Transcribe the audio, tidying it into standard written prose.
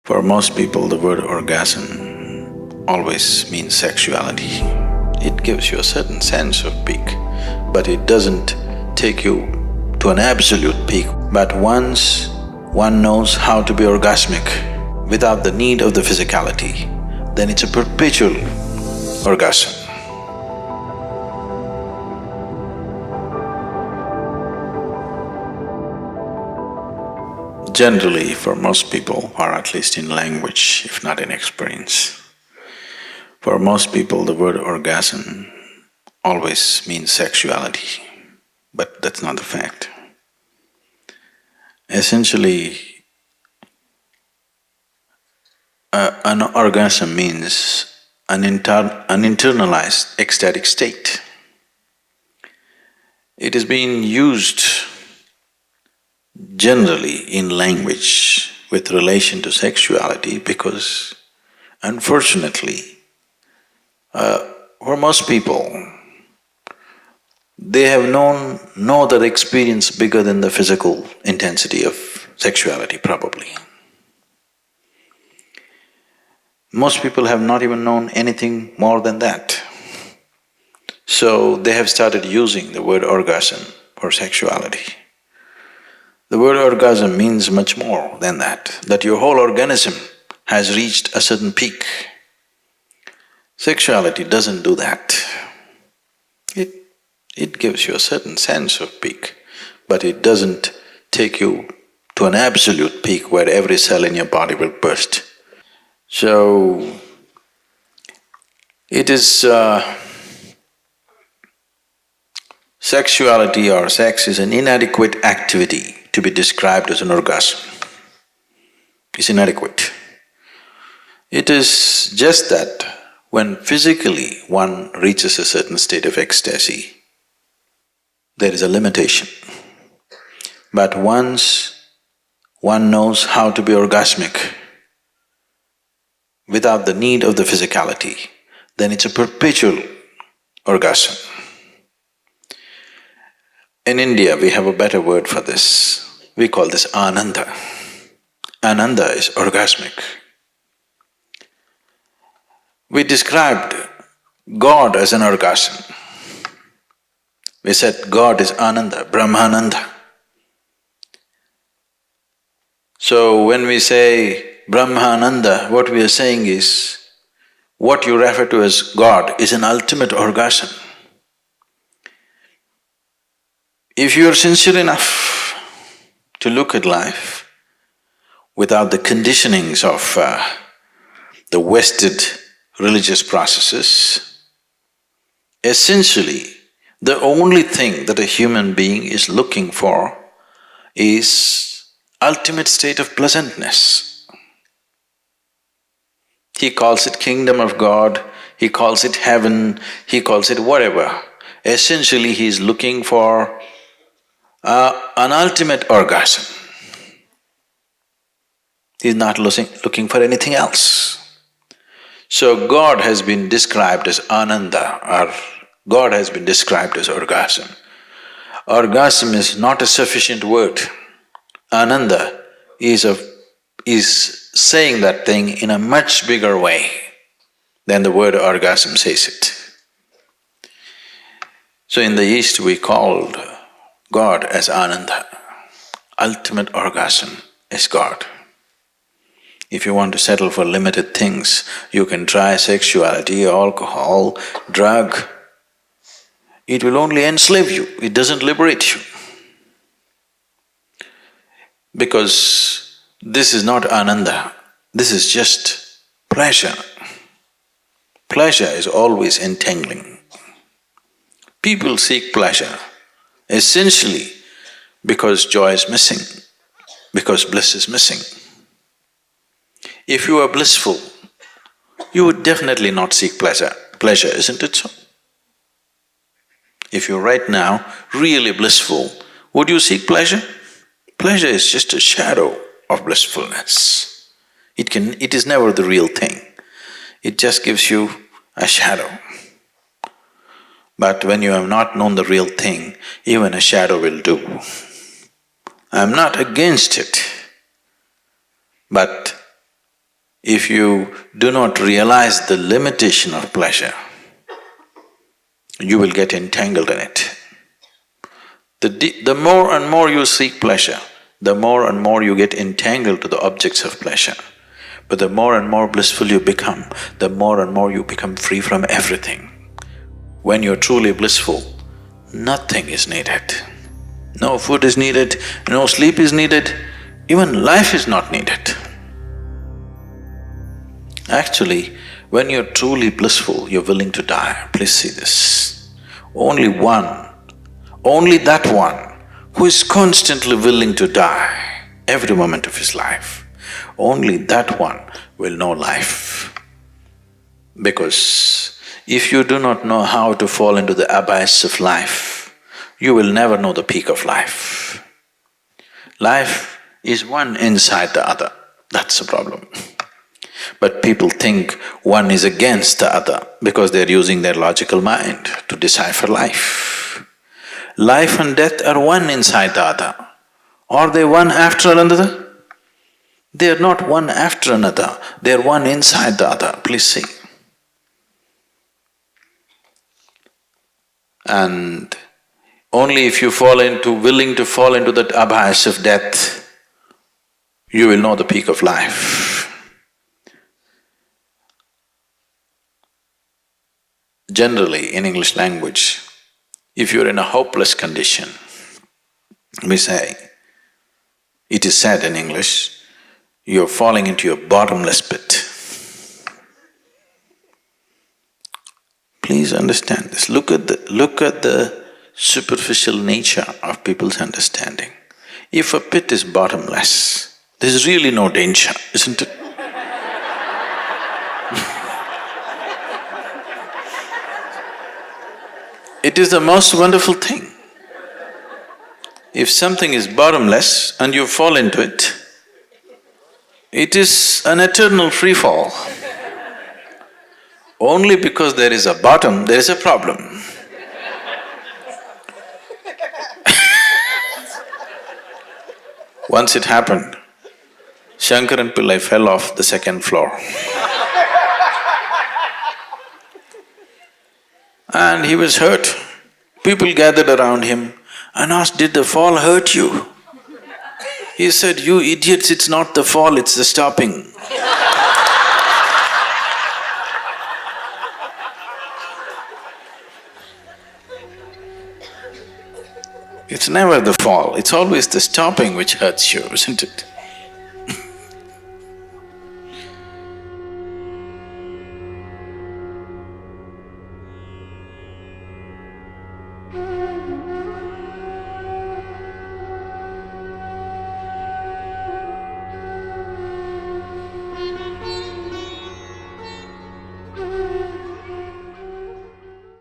For most people, the word orgasm always means sexuality. It gives you a certain sense of peak, but it doesn't take you to an absolute peak. But once one knows how to be orgasmic without the need of the physicality, then it's a perpetual orgasm. Generally, for most people, or at least in language, if not in experience, for most people the word orgasm always means sexuality, but that's not the fact. Essentially, an orgasm means an internalized ecstatic state. It is being used generally in language with relation to sexuality because unfortunately, for most people, they have known no other experience bigger than the physical intensity of sexuality, probably. Most people have not even known anything more than that. So they have started using the word orgasm for sexuality. The word orgasm means much more than that your whole organism has reached a certain peak. Sexuality doesn't do that. It gives you a certain sense of peak, but it doesn't take you to an absolute peak where every cell in your body will burst. So, it is… sexuality or sex is an inadequate activity to be described as an orgasm. It's inadequate. It is just that when physically one reaches a certain state of ecstasy, there is a limitation. But once one knows how to be orgasmic without the need of the physicality, then it's a perpetual orgasm. In India, we have a better word for this. We call this Ananda. Ananda is orgasmic. We described God as an orgasm. We said God is Ananda, Brahmananda. So when we say Brahmananda, what we are saying is, what you refer to as God is an ultimate orgasm. If you are sincere enough to look at life without the conditionings of the vested religious processes, essentially the only thing that a human being is looking for is ultimate state of pleasantness. He calls it kingdom of God, he calls it heaven, he calls it whatever. Essentially, he is looking for an ultimate orgasm. He is not looking for anything else. So God has been described as Ananda, or God has been described as orgasm. Orgasm is not a sufficient word. Ananda is saying that thing in a much bigger way than the word orgasm says it. So in the East we called God as Ananda. Ultimate orgasm is God. If you want to settle for limited things, you can try sexuality, alcohol, drug. It will only enslave you, it doesn't liberate you. Because this is not Ananda, this is just pleasure. Pleasure is always entangling. People seek pleasure essentially because joy is missing, because bliss is missing. If you are blissful, you would definitely not seek pleasure, isn't it so? If you're right now really blissful, would you seek pleasure? Pleasure is just a shadow of blissfulness. It is never the real thing. It just gives you a shadow. But when you have not known the real thing, even a shadow will do. I'm not against it, but If you do not realize the limitation of pleasure, you will get entangled in it. The more and more you seek pleasure, the more and more you get entangled to the objects of pleasure. But the more and more blissful you become, the more and more you become free from everything. When you're truly blissful, nothing is needed. No food is needed, no sleep is needed, even life is not needed. Actually, when you're truly blissful, you're willing to die. Please see this. Only that one who is constantly willing to die every moment of his life, only that one will know life. Because if you do not know how to fall into the abyss of life, you will never know the peak of life. Life is one inside the other, that's the problem. But people think one is against the other because they're using their logical mind to decipher life. Life and death are one inside the other. Are they one after another? They are not one after another, they are one inside the other, please see. And only if you willing to fall into that abyss of death, you will know the peak of life. Generally, in English language, if you're in a hopeless condition, we say, it is said in English, you're falling into a bottomless pit. Please understand this. Look at the superficial nature of people's understanding. If a pit is bottomless, there's really no danger, isn't it? It is the most wonderful thing. If something is bottomless and you fall into it, it is an eternal free fall. Only because there is a bottom, there is a problem. Once it happened, Shankaran Pillai fell off the second floor. And he was hurt. People gathered around him and asked, "Did the fall hurt you?" He said, "You idiots, it's not the fall, it's the stopping." It's never the fall, it's always the stopping which hurts you, isn't it?